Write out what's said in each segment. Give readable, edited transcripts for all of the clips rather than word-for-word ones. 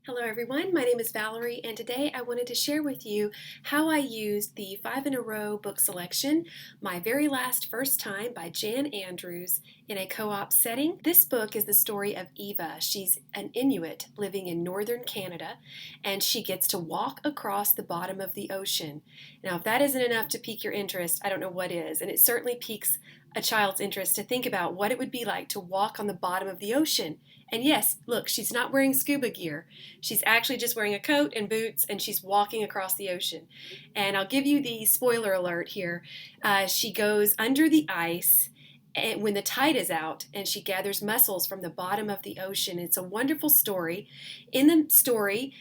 Hello everyone, my name is Valerie and today I wanted to share with you how I used the 5 in a Row book selection, My Very Last First Time by Jan Andrews in a co-op setting. This book is the story of Eva. She's an Inuit living in northern Canada and she gets to walk across the bottom of the ocean. Now if that isn't enough to pique your interest, I don't know what is, and it certainly piques a child's interest to think about what it would be like to walk on the bottom of the ocean. And yes, look, she's not wearing scuba gear. She's actually just wearing a coat and boots, and she's walking across the ocean. And I'll give you the spoiler alert here. She goes under the ice and when the tide is out, and she gathers mussels from the bottom of the ocean. It's a wonderful story. In the story,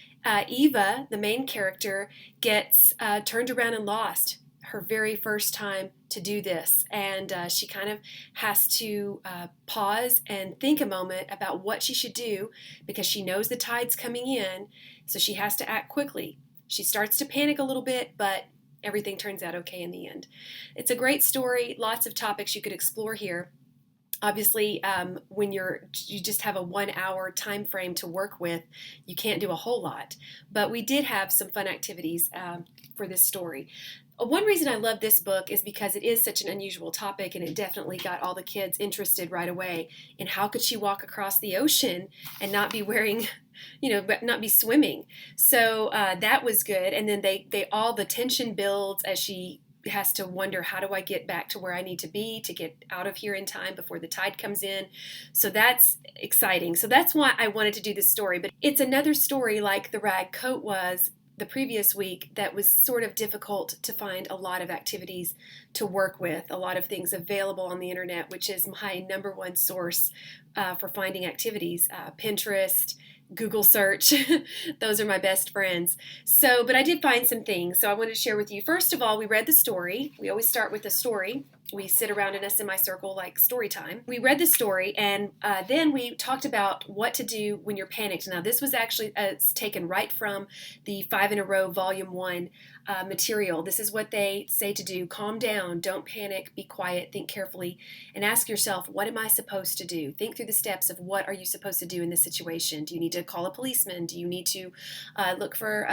Eva, the main character, gets turned around and lost her very first time to do this, and she kind of has to pause and think a moment about what she should do because she knows the tide's coming in, so she has to act quickly. She starts to panic a little bit, but everything turns out okay in the end. It's a great story, lots of topics you could explore here. Obviously, when you just have a 1 hour time frame to work with, you can't do a whole lot, but we did have some fun activities for this story. One reason I love this book is because it is such an unusual topic, and it definitely got all the kids interested right away in how could she walk across the ocean and not be wearing, not be swimming. So that was good. And then they all the tension builds as she has to wonder, how do I get back to where I need to be to get out of here in time before the tide comes in? So that's exciting. So that's why I wanted to do this story. But it's another story like The Rag Coat was the previous week that was sort of difficult to find a lot of activities to work with, a lot of things available on the internet, which is my number one source for finding activities. Pinterest, Google search, those are my best friends. So, but I did find some things, so I wanted to share with you. First of all, we read the story. We always start with the story. We sit around in a semicircle like story time. We read the story, and then we talked about what to do when you're panicked. Now, this was actually taken right from the 5 in a Row Volume 1 material. This is what they say to do. Calm down, don't panic, be quiet, think carefully, and ask yourself, what am I supposed to do? Think through the steps of what are you supposed to do in this situation. Do you need to call a policeman? Do you need to look for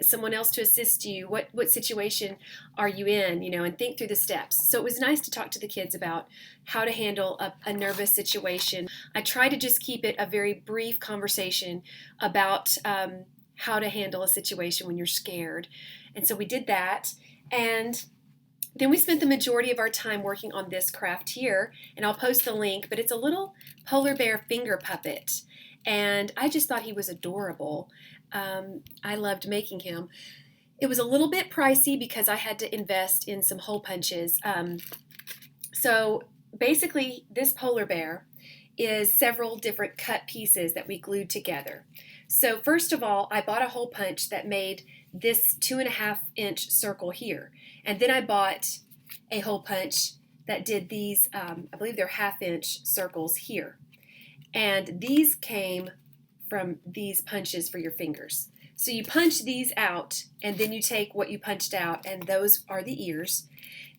someone else to assist you? What situation are you in? And think through the steps. So it was nice to talk to the kids about how to handle a nervous situation. I try to just keep it a very brief conversation about how to handle a situation when you're scared. And so we did that. And then we spent the majority of our time working on this craft here. And I'll post the link, but it's a little polar bear finger puppet. And I just thought he was adorable. I loved making him. It was a little bit pricey because I had to invest in some hole punches. So basically, this polar bear is several different cut pieces that we glued together. So first of all, I bought a hole punch that made this 2.5-inch circle here. And then I bought a hole punch that did these, I believe they're 1/2-inch circles here. And these came from these punches for your fingers. So you punch these out, and then you take what you punched out, and those are the ears.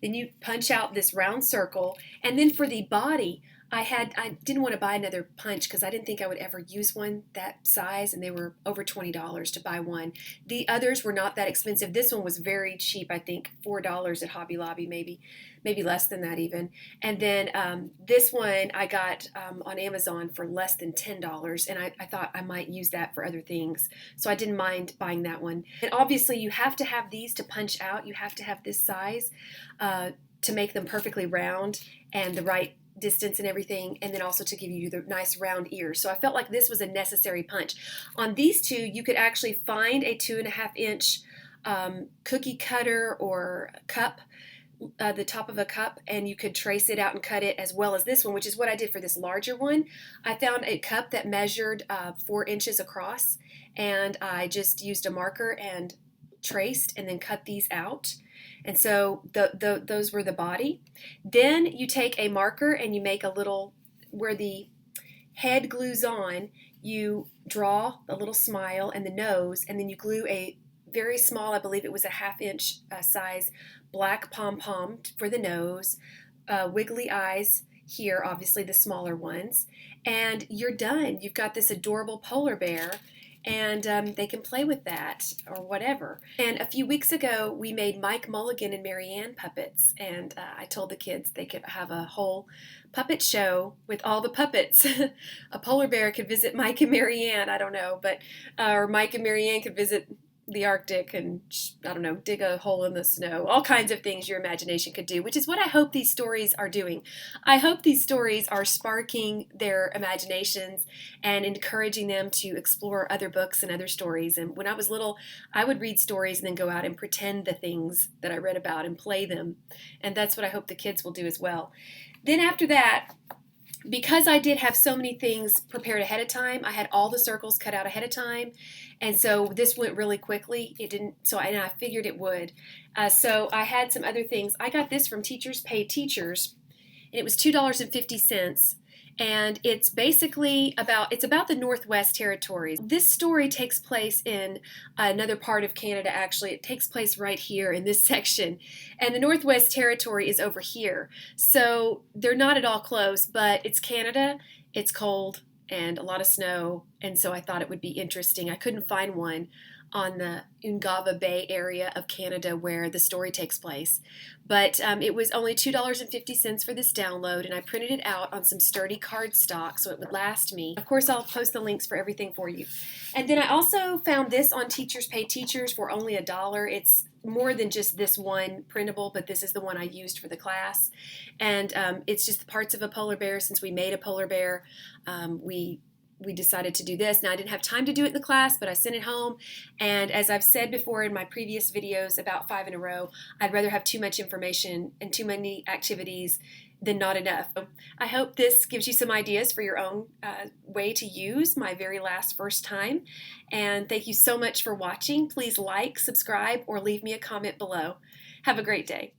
Then you punch out this round circle, and then for the body, I didn't want to buy another punch because I didn't think I would ever use one that size, and they were over $20 to buy one. The others were not that expensive. This one was very cheap, I think $4 at Hobby Lobby, maybe less than that even. And then this one I got on Amazon for less than $10, and I thought I might use that for other things, so I didn't mind buying that one. And obviously you have to have these to punch out. You have to have this size to make them perfectly round and the right distance and everything, and then also to give you the nice round ears. So I felt like this was a necessary punch. On these two, you could actually find a 2.5-inch cookie cutter or cup, the top of a cup, and you could trace it out and cut it, as well as this one, which is what I did for this larger one. I found a cup that measured 4 inches across, and I just used a marker and traced and then cut these out. And so those were the body. Then you take a marker and you make a little, where the head glues on, you draw a little smile and the nose, and then you glue a very small, I believe it was a 1/2-inch size, black pom-pom for the nose, wiggly eyes here, obviously the smaller ones, and you're done. You've got this adorable polar bear. and they can play with that or whatever. And a few weeks ago, we made Mike Mulligan and Marianne puppets, and I told the kids they could have a whole puppet show with all the puppets. A polar bear could visit Mike and Marianne, I don't know, but or Mike and Marianne could visit the Arctic and, I don't know, dig a hole in the snow, all kinds of things your imagination could do, which is what I hope these stories are doing. I hope these stories are sparking their imaginations and encouraging them to explore other books and other stories. And when I was little, I would read stories and then go out and pretend the things that I read about and play them. And that's what I hope the kids will do as well. Then after that, because I did have so many things prepared ahead of time, I had all the circles cut out ahead of time, and so this went really quickly. It didn't, and I figured it would. So I had some other things. I got this from Teachers Pay Teachers, and it was $2.50. And it's basically about the Northwest Territories. This story takes place in another part of Canada, actually. It takes place right here in this section. And the Northwest Territory is over here. So they're not at all close, but it's Canada, it's cold, and a lot of snow. And so I thought it would be interesting. I couldn't find one on the Ungava Bay area of Canada where the story takes place. But it was only $2.50 for this download, and I printed it out on some sturdy cardstock so it would last me. Of course, I'll post the links for everything for you. And then I also found this on Teachers Pay Teachers for only $1. It's more than just this one printable, but this is the one I used for the class. And it's just the parts of a polar bear. Since we made a polar bear, we decided to do this. Now, I didn't have time to do it in the class, but I sent it home. And as I've said before in my previous videos about 5 in a row, I'd rather have too much information and too many activities than not enough. I hope this gives you some ideas for your own way to use my very last first time. And thank you so much for watching. Please like, subscribe, or leave me a comment below. Have a great day.